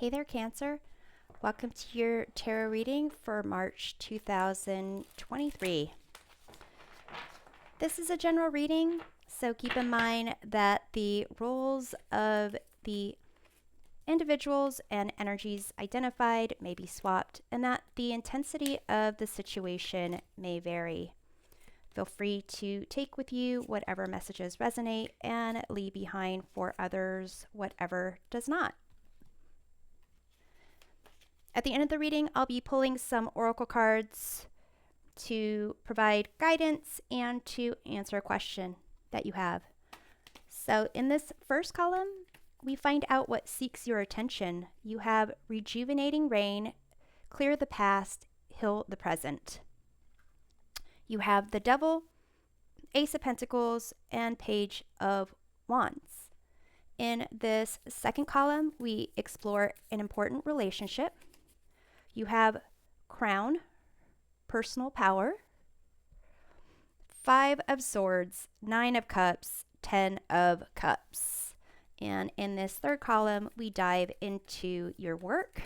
Hey there, Cancer. Welcome to your tarot reading for March 2023. This is a general reading, so keep in mind that the roles of the individuals and energies identified may be swapped and that the intensity of the situation may vary. Feel free to take with you whatever messages resonate and leave behind for others whatever does not. At the end of the reading, I'll be pulling some oracle cards to provide guidance and to answer a question that you have. So in this first column, we find out what seeks your attention. You have rejuvenating rain, clear the past, heal the present. You have the Devil, Ace of Pentacles, and Page of Wands. In this second column, we explore an important relationship. You have Crown, personal power, 5 of Swords, 9 of Cups, 10 of Cups. And in this third column, we dive into your work.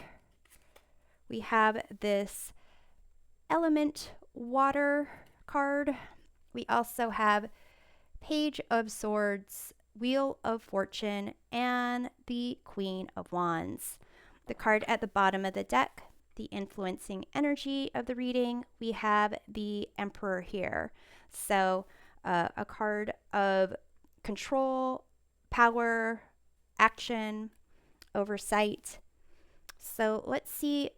We have this Element Water card. We also have Page of Swords, Wheel of Fortune, and the Queen of Wands. The card at the bottom of the deck, the influencing energy of the reading, we have the Emperor here. So a card of control, power, action, oversight. So let's see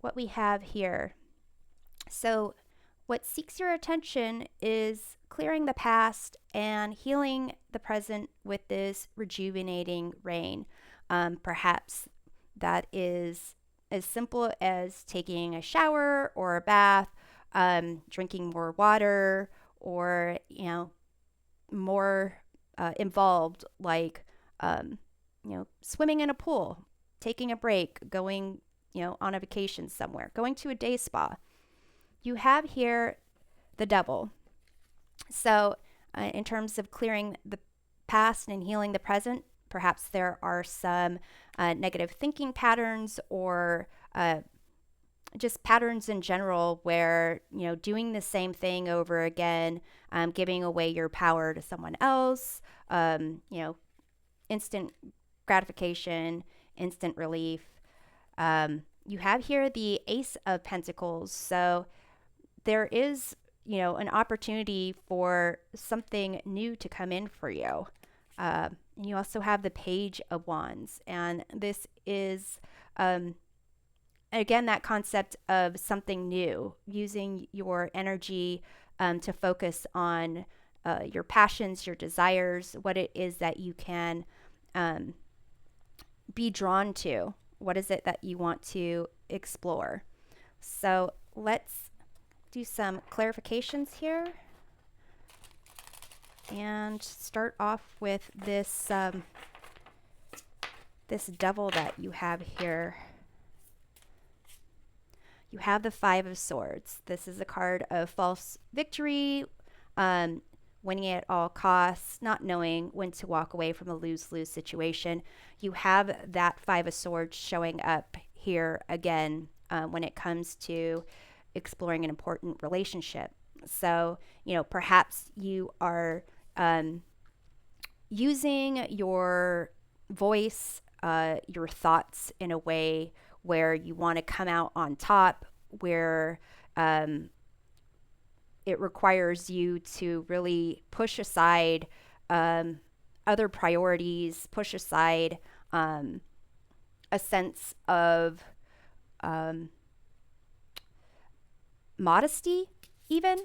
what we have here. So what seeks your attention is clearing the past and healing the present with this rejuvenating rain. Perhaps that is as simple as taking a shower or a bath, drinking more water, or more involved, like swimming in a pool, taking a break, going on a vacation somewhere, going to a day spa. You have here the Devil. So in terms of clearing the past and healing the present, perhaps there are some negative thinking patterns or just patterns in general where, doing the same thing over again, giving away your power to someone else, instant gratification, instant relief. You have here the Ace of Pentacles. So there is, an opportunity for something new to come in for you. And you also have the Page of Wands. And this is, again, that concept of something new, using your energy to focus on your passions, your desires, what it is that you can be drawn to. What is it that you want to explore? So let's do some clarifications here. And start off with this this Devil that you have here. You have the 5 of Swords. This is a card of false victory, winning at all costs, not knowing when to walk away from a lose-lose situation. You have that 5 of Swords showing up here again when it comes to exploring an important relationship. So, perhaps you are using your voice, your thoughts in a way where you want to come out on top, where it requires you to really push aside other priorities, push aside a sense of modesty even,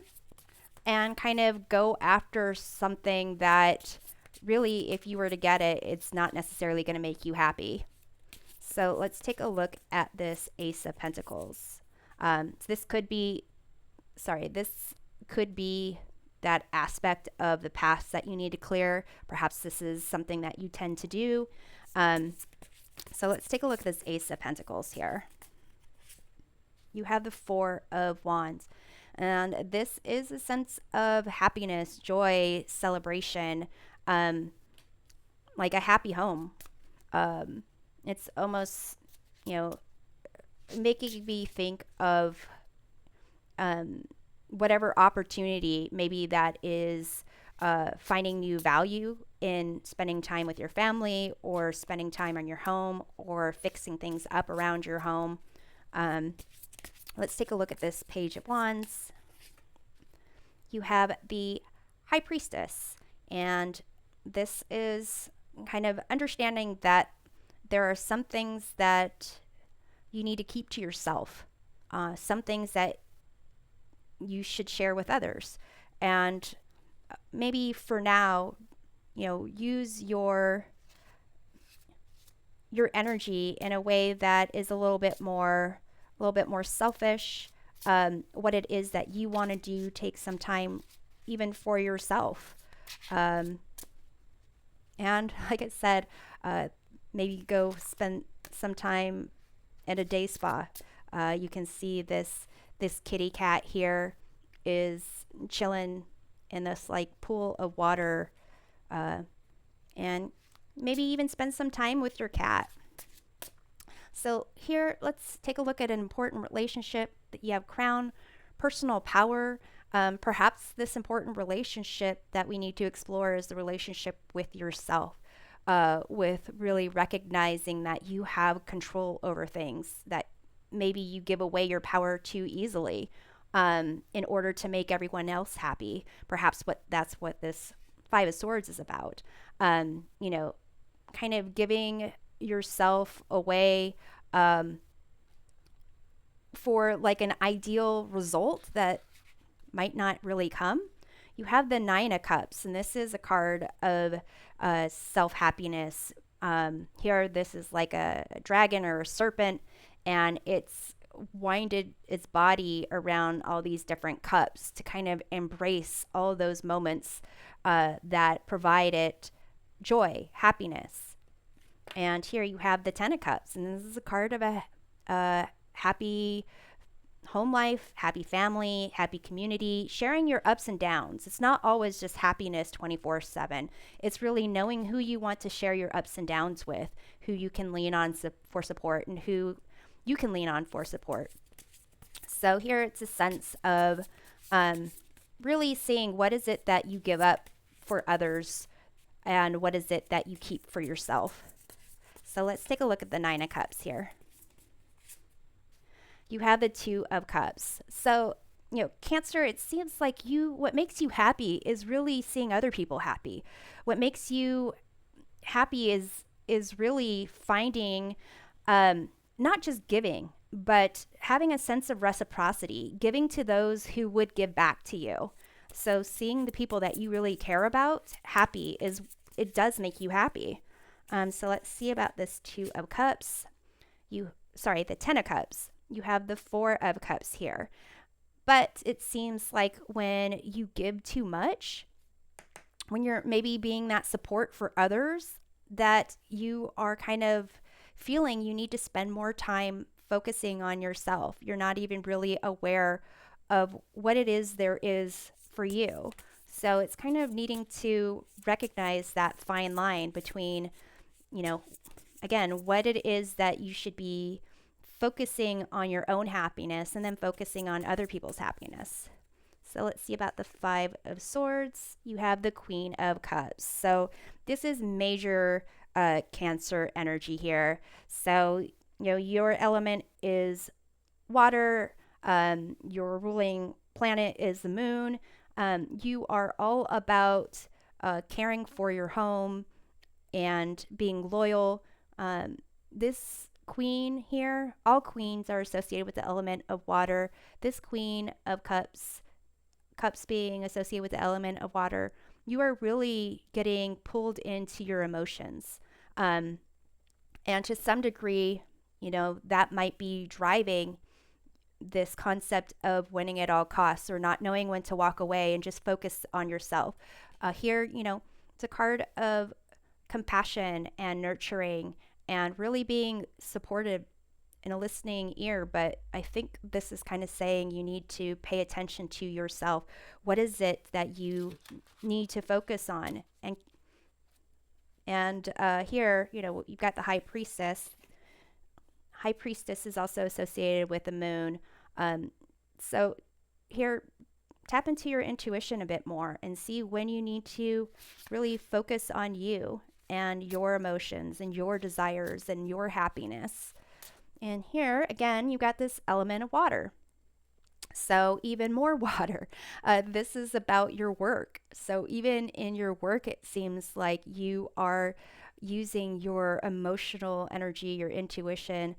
and kind of go after something that really, if you were to get it, it's not necessarily going to make you happy. So let's take a look at this Ace of Pentacles. This could be that aspect of the past that you need to clear. Perhaps this is something that you tend to do. So let's take a look at this Ace of Pentacles here. You have the 4 of Wands. And this is a sense of happiness, joy, celebration, like a happy home. It's almost, you know, making me think of um, whatever opportunity maybe that is finding new value in spending time with your family or spending time on your home or fixing things up around your home. Um, let's take a look at this Page of Wands. You have the High Priestess, and this is kind of understanding that there are some things that you need to keep to yourself, some things that you should share with others. And maybe for now, use your energy in a way that is a little bit more selfish. What it is that you want to do, take some time even for yourself. And like I said, maybe go spend some time at a day spa. You can see this kitty cat here is chilling in this like pool of water, and maybe even spend some time with your cat. So here, let's take a look at an important relationship that you have Crown, personal power. Perhaps this important relationship that we need to explore is the relationship with yourself, with really recognizing that you have control over things, that maybe you give away your power too easily in order to make everyone else happy. Perhaps that's what this Five of Swords is about. Kind of giving yourself away for like an ideal result that might not really come. You have the Nine of Cups, and this is a card of self-happiness. Here, this is like a dragon or a serpent, and it's winded its body around all these different cups to kind of embrace all those moments that provide it joy, happiness. And here you have the Ten of Cups, and this is a card of a happy home life, happy family, happy community, sharing your ups and downs. It's not always just happiness 24/7. It's really knowing who you want to share your ups and downs with, who you can lean on for support, and who you can lean on for support. So here it's a sense of really seeing what is it that you give up for others and what is it that you keep for yourself. So let's take a look at the Nine of Cups here. You have the Two of Cups. So, Cancer, it seems like what makes you happy is really seeing other people happy. What makes you happy is really finding not just giving, but having a sense of reciprocity, giving to those who would give back to you. So seeing the people that you really care about happy it does make you happy. So let's see about this Two of Cups. The Ten of Cups. You have the Four of Cups here. But it seems like when you give too much, when you're maybe being that support for others, that you are kind of feeling you need to spend more time focusing on yourself. You're not even really aware of what it is there is for you. So it's kind of needing to recognize that fine line between, again, what it is that you should be focusing on your own happiness and then focusing on other people's happiness. So let's see about the Five of Swords. You have the Queen of Cups. So this is major Cancer energy here. So, your element is water. Your ruling planet is the moon. You are all about caring for your home and being loyal. This Queen here, all queens are associated with the element of water. This Queen of Cups being associated with the element of water, you are really getting pulled into your emotions. And to some degree, that might be driving this concept of winning at all costs or not knowing when to walk away and just focus on yourself. Here, it's a card of compassion and nurturing and really being supportive in a listening ear. But I think this is kind of saying you need to pay attention to yourself. What is it that you need to focus on? And here, you've got the High Priestess. High Priestess is also associated with the moon. So here, tap into your intuition a bit more and see when you need to really focus on you and your emotions and your desires and your happiness. And here, again, you got this element of water. So even more water. This is about your work. So even in your work, it seems like you are using your emotional energy, your intuition,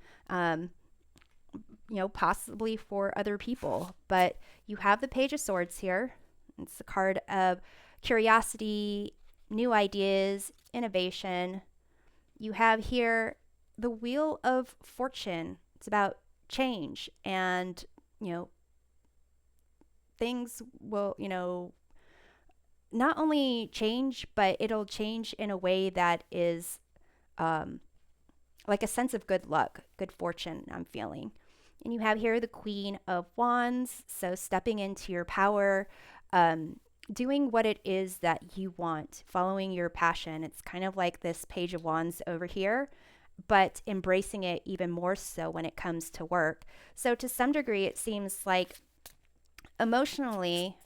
possibly for other people. But you have the Page of Swords here. It's a card of curiosity, new ideas, innovation. You have here the Wheel of Fortune. It's about change and, things will, not only change, but it'll change in a way that is like a sense of good luck, good fortune, I'm feeling. And you have here the Queen of Wands. So stepping into your power, doing what it is that you want, following your passion. It's kind of like this Page of Wands over here, but embracing it even more so when it comes to work. So to some degree, it seems like emotionally,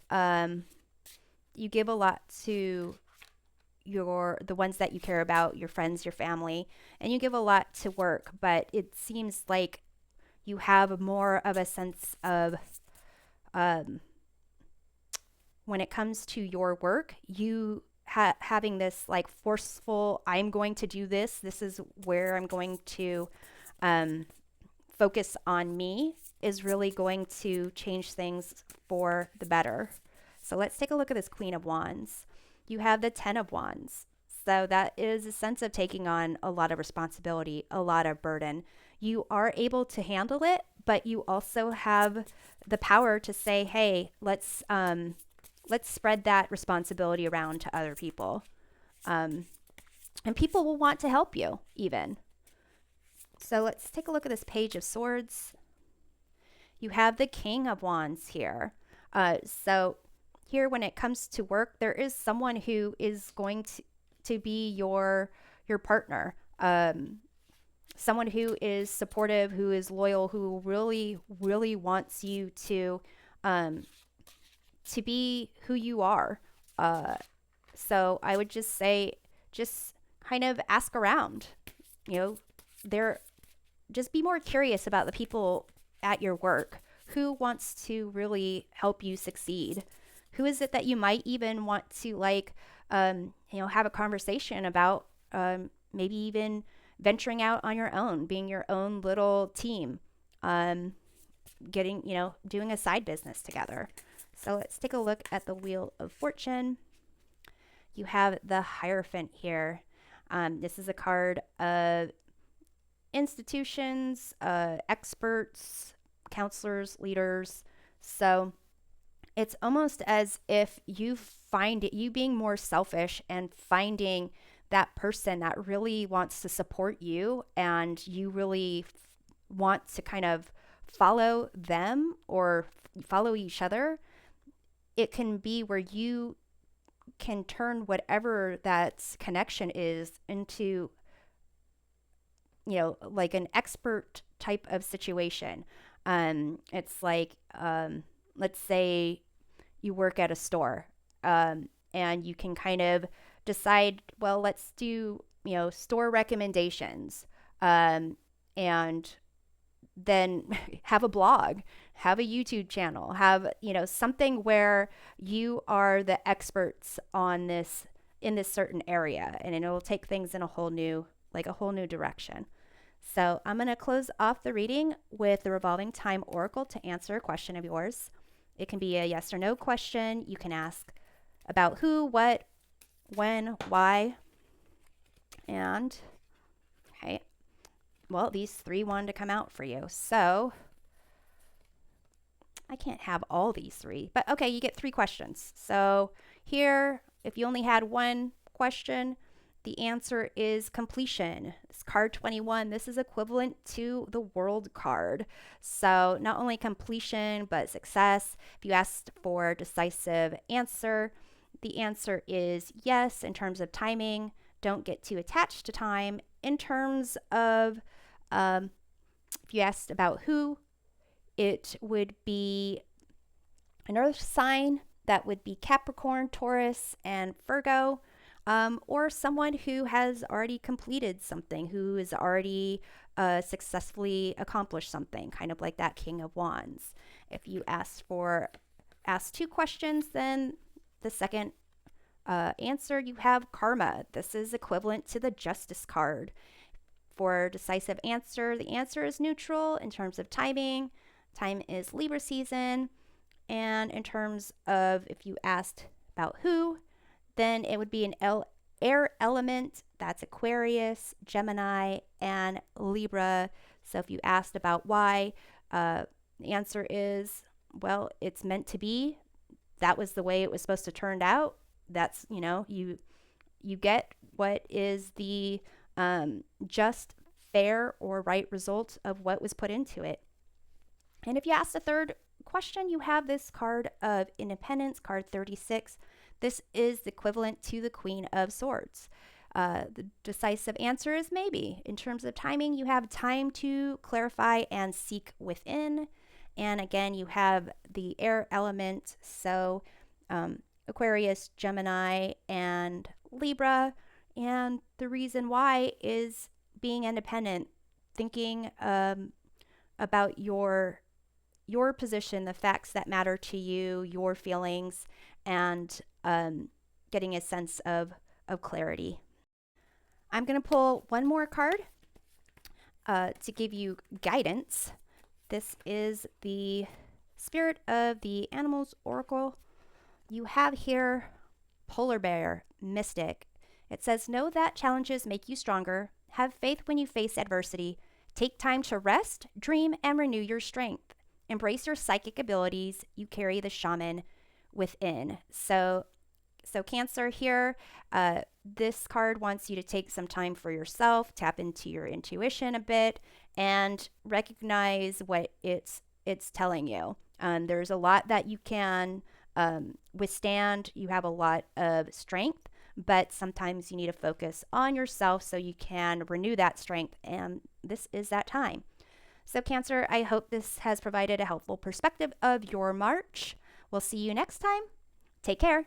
you give a lot to the ones that you care about, your friends, your family, and you give a lot to work, but it seems like you have more of a sense of when it comes to your work, you having this like forceful, I'm going to do this. This is where I'm going to focus on me, is really going to change things for the better. So let's take a look at this Queen of Wands. You have the Ten of Wands. So that is a sense of taking on a lot of responsibility, a lot of burden. You are able to handle it, but you also have the power to say, hey, let's spread that responsibility around to other people. And people will want to help you even. So let's take a look at this Page of Swords. You have the King of Wands here. So here, when it comes to work, there is someone who is going to be your partner. Someone who is supportive, who is loyal, who really, really wants you to be who you are. So I would just say, just kind of ask around. Just be more curious about the people at your work. Who wants to really help you succeed? Who is it that you might even want to have a conversation about, maybe even venturing out on your own, being your own little team, doing a side business together. So let's take a look at the Wheel of Fortune. You have the Hierophant here. This is a card of institutions, experts, counselors, leaders. So it's almost as if you being more selfish and finding that person that really wants to support you, and you really want to kind of follow them or follow each other. It can be where you can turn whatever that connection is into, like an expert type of situation. It's like, let's say you work at a store, and you can kind of decide, well, let's do, store recommendations, and then have a blog, have a YouTube channel, have, something where you are the experts on this, in this certain area, and it'll take things in a whole new direction. So I'm going to close off the reading with the Revolving Time Oracle to answer a question of yours. It can be a yes or no question. You can ask about who, what, when, why. And, okay, well, these three wanted to come out for you. So I can't have all these three, but okay, you get three questions. So here, if you only had one question, the answer is completion. It's card 21. This is equivalent to the World card. So not only completion, but success. If you asked for a decisive answer, the answer is yes in terms of timing. Don't get too attached to time. In terms of If you asked about who, it would be an earth sign. That would be Capricorn, Taurus, and Virgo. Or someone who has already completed something, who has already successfully accomplished something, kind of like that King of Wands. If you ask 2 questions, then the second answer you have Karma. This is equivalent to the Justice card. For decisive answer, the answer is neutral in terms of timing. Time is Libra season. And in terms of if you asked about who, then it would be an air element. That's Aquarius, Gemini, and Libra. So if you asked about why, the answer is, well, it's meant to be. That was the way it was supposed to turn out. That's, you get what is the just, fair, or right result of what was put into it. And if you asked a third question, you have this card of Independence, card 36. This is equivalent to the Queen of Swords. The decisive answer is maybe. In terms of timing, you have time to clarify and seek within. And again, you have the air element, so Aquarius, Gemini, and Libra. And the reason why is being independent, thinking about your position, the facts that matter to you, your feelings, and getting a sense of clarity. I'm going to pull one more card to give you guidance. This is the Spirit of the Animals Oracle. You have here Polar Bear, Mystic. It says, know that challenges make you stronger. Have faith when you face adversity. Take time to rest, dream, and renew your strength. Embrace your psychic abilities. You carry the shaman within. So Cancer here, this card wants you to take some time for yourself, tap into your intuition a bit, and recognize what it's telling you. There's a lot that you can withstand. You have a lot of strength, but sometimes you need to focus on yourself so you can renew that strength, and this is that time. So Cancer, I hope this has provided a helpful perspective of your March. We'll see you next time. Take care.